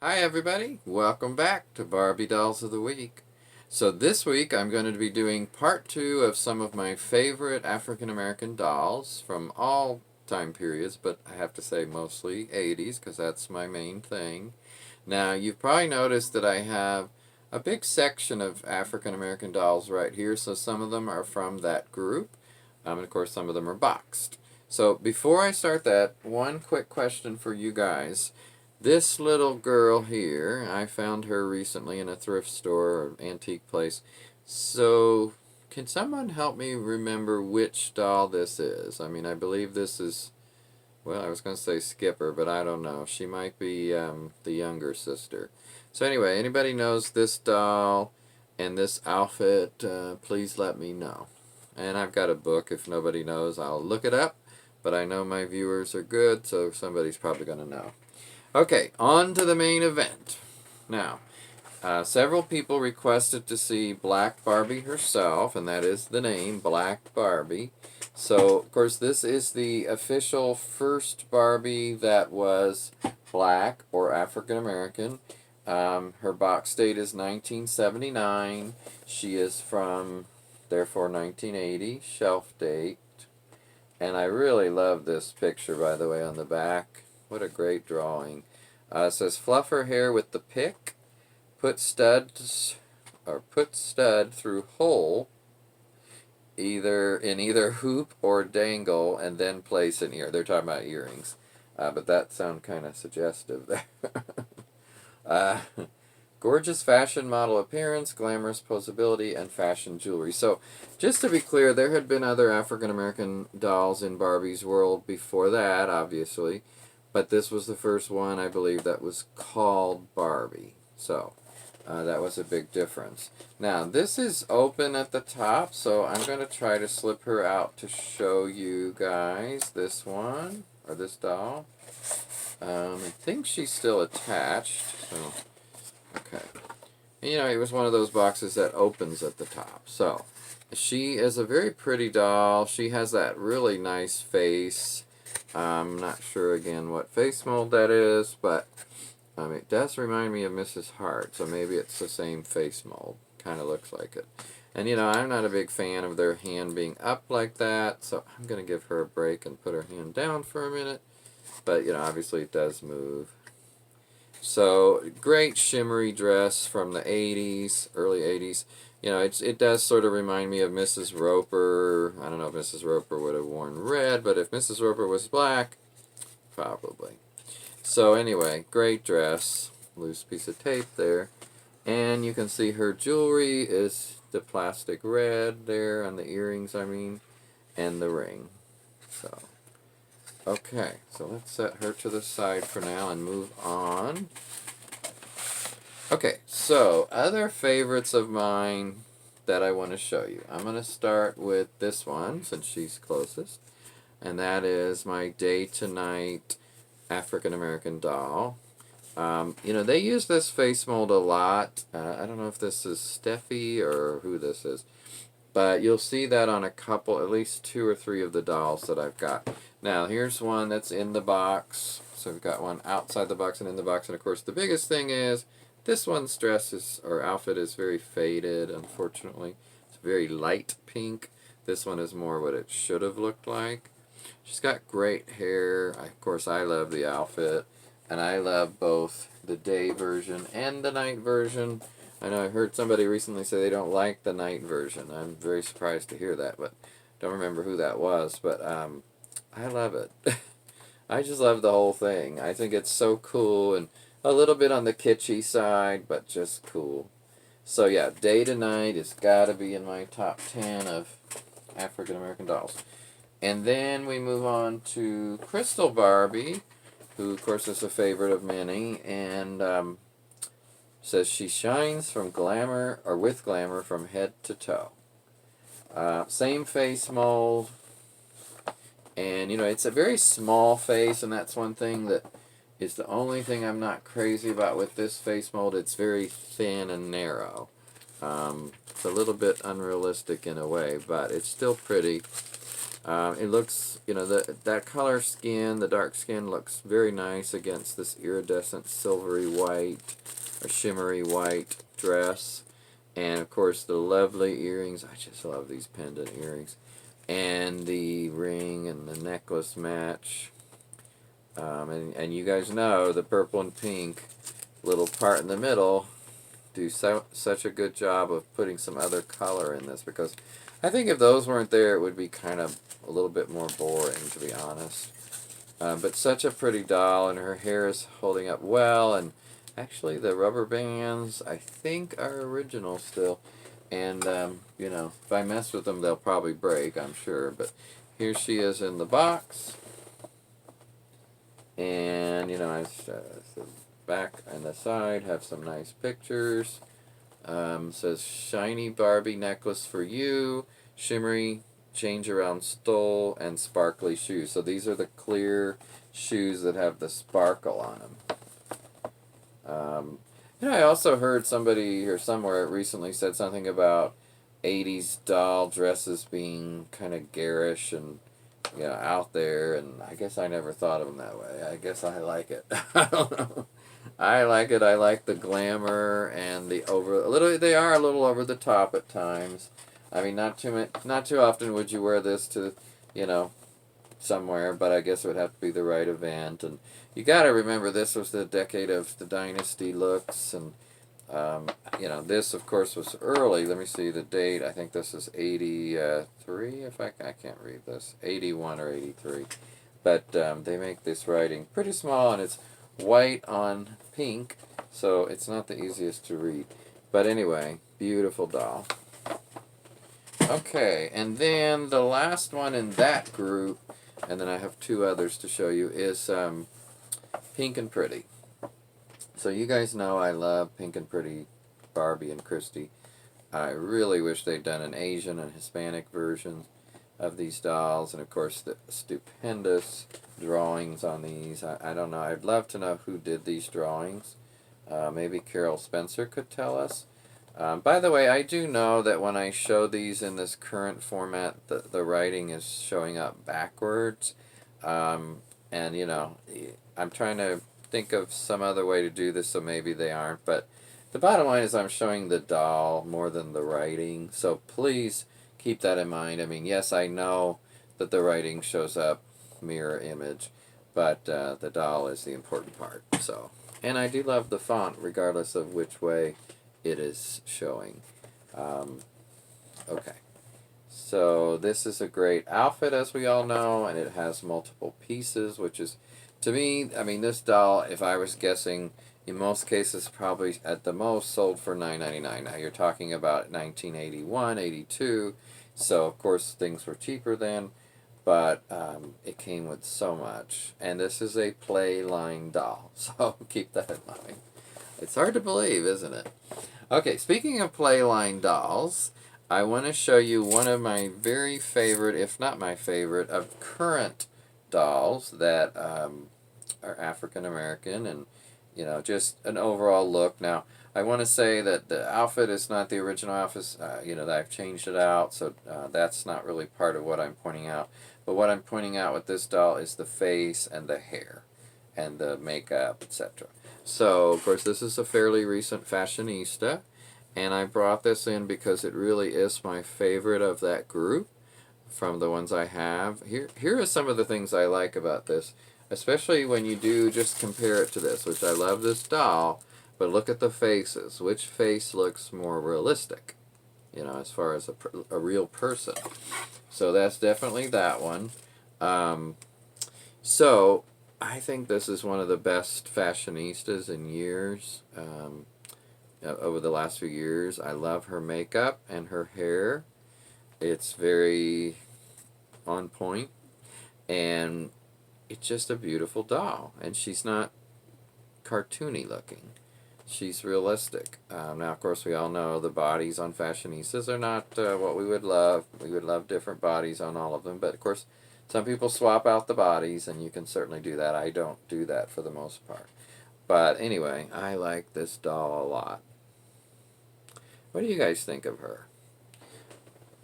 Hi everybody, welcome back to Barbie Dolls of the Week. So this week I'm going to be doing part 2 of some of my favorite African American dolls from all time periods, but I have to say mostly 80s because that's my main thing. Now you've probably noticed that I have a big section of African American dolls right here, so some of them are from that group, and of course some of them are boxed. So before I start that, one quick question for you guys. This little girl here, I found her recently in a thrift store or antique place. So, can someone help me remember which doll this is? I mean, I believe this is, well, I was going to say Skipper, but I don't know. She might be the younger sister. So anyway, anybody knows this doll and this outfit, please let me know. And I've got a book. If nobody knows, I'll look it up. But I know my viewers are good, so somebody's probably going to know. Okay, on to the main event. Now, several people requested to see Black Barbie herself, and that is the name, Black Barbie. So, of course, this is the official first Barbie that was black or African American. Her box date is 1979. She is from, therefore, 1980, shelf date. And I really love this picture, by the way, on the back. What a great drawing. It says, fluff her hair with the pick, put stud through hole, either hoop or dangle, and then place an ear. They're talking about earrings, but that sounds kind of suggestive there. uh, Gorgeous fashion model appearance, glamorous posability, and fashion jewelry. So, just to be clear, there had been other African American dolls in Barbie's world before that, obviously. But this was the first one, I believe, that was called Barbie. So, that was a big difference. Now, this is open at the top, so I'm going to try to slip her out to show you guys this one, or this doll. I think she's still attached, so... Okay. You know, it was one of those boxes that opens at the top. So, she is a very pretty doll. She has that really nice face. I'm not sure, again, what face mold that is, but it does remind me of Mrs. Hart, so maybe it's the same face mold. Kind of looks like it. And, you know, I'm not a big fan of their hand being up like that, so I'm going to give her a break and put her hand down for a minute. But, you know, obviously it does move. So, great shimmery dress from the 80s, early 80s. You know, it does sort of remind me of Mrs. Roper. I don't know if Mrs. Roper would have worn red, but if Mrs. Roper was black, probably. So anyway, great dress. Loose piece of tape there. And you can see her jewelry is the plastic red there on the earrings, and the ring. So... Okay, so let's set her to the side for now and move on. Okay, so other favorites of mine that I want to show you. I'm going to start with this one since she's closest. And that is my day to night African American doll. You know, they use this face mold a lot. I don't know if this is Steffi or who this is. But you'll see that on a couple, at least 2 or 3 of the dolls that I've got. Now, here's one that's in the box. So we've got one outside the box and in the box. And, of course, the biggest thing is this one's dress is, or outfit is very faded, unfortunately. It's very light pink. This one is more what it should have looked like. She's got great hair. Of course, I love the outfit. And I love both the day version and the night version. I know I heard somebody recently say they don't like the night version. I'm very surprised to hear that, but don't remember who that was. But I love it. I just love the whole thing. I think it's so cool and a little bit on the kitschy side, but just cool. So yeah, day to night has got to be in my top 10 of African American dolls. And then we move on to Crystal Barbie, who of course is a favorite of many, and says she shines from glamour, or with glamour, from head to toe. Same face mold. And, you know, it's a very small face, and that's one thing that is the only thing I'm not crazy about with this face mold. It's very thin and narrow. It's a little bit unrealistic in a way, but it's still pretty. It looks, that color skin, the dark skin looks very nice against this iridescent silvery white or shimmery white dress. And of course the lovely earrings. I just love these pendant earrings. And the ring and the necklace match. And you guys know the purple and pink little part in the middle do such a good job of putting some other color in this, because I think if those weren't there it would be kind of a little bit more boring, to be honest. But such a pretty doll, and her hair is holding up well, and actually the rubber bands I think are original still, and if I mess with them they'll probably break, I'm sure. But here she is in the box, and the back and the side have some nice pictures. Says shiny Barbie necklace for you, shimmery change around stole, and sparkly shoes. So these are the clear shoes that have the sparkle on them. I also heard somebody or somewhere recently said something about 80s doll dresses being kind of garish and out there, and I guess I never thought of them that way. I guess I like it. I don't know. I like it. I like the glamour and they are a little over the top at times. I mean, not too often would you wear this to, somewhere, but I guess it would have to be the right event. And you got to remember, this was the decade of the dynasty looks, and this of course was early. Let me see the date. I think this is 83. If I can't read this, 81 or 83. But they make this writing pretty small, and it's white on pink, so it's not the easiest to read. But anyway, beautiful doll. Okay, and then the last one in that group, and then I have two others to show you, is Pink and Pretty. So you guys know I love Pink and Pretty, Barbie and Christie. I really wish they'd done an Asian and Hispanic version of these dolls, and of course the stupendous drawings on these. I don't know. I'd love to know who did these drawings. Maybe Carol Spencer could tell us. By the way, I do know that when I show these in this current format, the writing is showing up backwards. And, I'm trying to think of some other way to do this, so maybe they aren't. But the bottom line is I'm showing the doll more than the writing. So please keep that in mind. I mean, yes, I know that the writing shows up mirror image, but the doll is the important part. So, and I do love the font regardless of which way it is showing. Okay, so this is a great outfit, as we all know, and it has multiple pieces, which is, to me, I mean, this doll, if I was guessing, in most cases probably at the most sold for $9.99. Now you're talking about 1981, 82, so of course things were cheaper then, but it came with so much. And this is a play line doll, so keep that in mind. It's hard to believe, isn't it? Okay, speaking of Playline dolls, I want to show you one of my very favorite, if not my favorite, of current dolls that are African American, and just an overall look. Now, I want to say that the outfit is not the original outfit, that I've changed it out, so that's not really part of what I'm pointing out. But what I'm pointing out with this doll is the face and the hair and the makeup, etc. So, of course, this is a fairly recent fashionista, and I brought this in because it really is my favorite of that group from the ones I have. Here are some of the things I like about this, especially when you do just compare it to this, which I love this doll, but look at the faces. Which face looks more realistic, as far as a real person? So that's definitely that one. So I think this is one of the best fashionistas in years, over the last few years. I love her makeup and her hair. It's very on point, and it's just a beautiful doll. And she's not cartoony looking. She's realistic. Now, of course, we all know the bodies on fashionistas are not what we would love. We would love different bodies on all of them, but of course, some people swap out the bodies, and you can certainly do that. I don't do that for the most part. But anyway, I like this doll a lot. What do you guys think of her?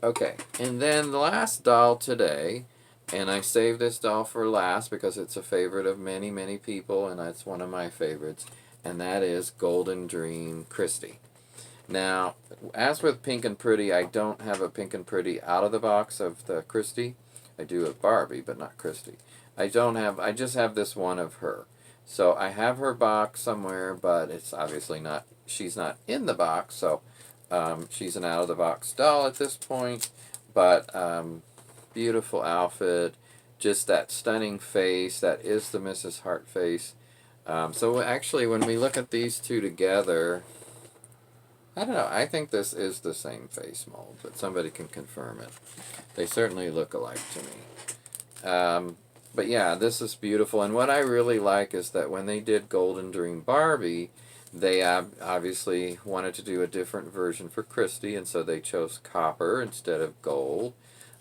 Okay, and then the last doll today, and I saved this doll for last because it's a favorite of many, many people, and it's one of my favorites, and that is Golden Dream Christie. Now, as with Pink and Pretty, I don't have a Pink and Pretty out of the box of the Christie. I do of Barbie, but not Christie. I just have this one of her. So I have her box somewhere, but it's obviously not, she's not in the box, so she's an out-of-the-box doll at this point, but beautiful outfit, just that stunning face, that is the Mrs. Hart face. So actually, when we look at these two together, I don't know, I think this is the same face mold, but somebody can confirm it. They certainly look alike to me. But yeah, this is beautiful, and what I really like is that when they did Golden Dream Barbie, they obviously wanted to do a different version for Christie, and so they chose copper instead of gold.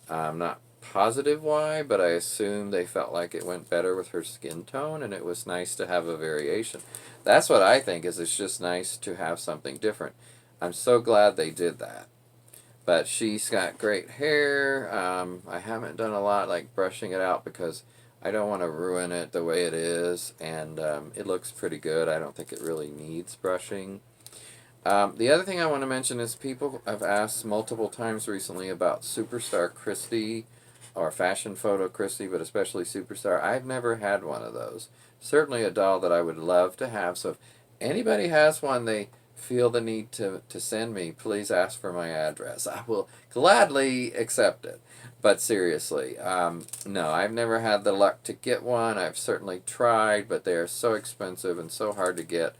I'm not positive why, but I assume they felt like it went better with her skin tone, and it was nice to have a variation. That's what I think, is it's just nice to have something different. I'm so glad they did that. But she's got great hair. I haven't done a lot like brushing it out because I don't want to ruin it the way it is, and it looks pretty good. I don't think it really needs brushing. The other thing I want to mention is people have asked multiple times recently about Superstar Christie or Fashion Photo Christie, but especially Superstar. I've never had one of those. Certainly a doll that I would love to have, so if anybody has one they feel the need to send me, please ask for my address. I will gladly accept it. But seriously, no, I've never had the luck to get one. I've certainly tried, but they are so expensive and so hard to get.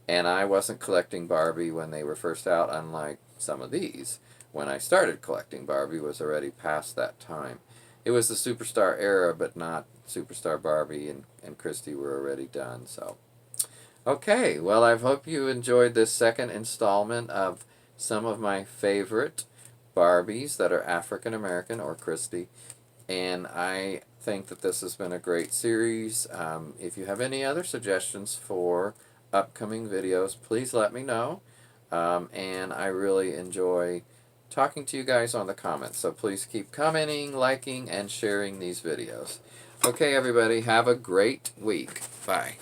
And I wasn't collecting Barbie when they were first out, unlike some of these. When I started collecting Barbie was already past that time. It was the Superstar era, but not Superstar Barbie and Christie were already done. So, okay, well, I hope you enjoyed this second installment of some of my favorite Barbies that are African American or Christie. And I think that this has been a great series. If you have any other suggestions for upcoming videos, please let me know. And I really enjoy talking to you guys on the comments. So please keep commenting, liking, and sharing these videos. Okay, everybody, have a great week. Bye.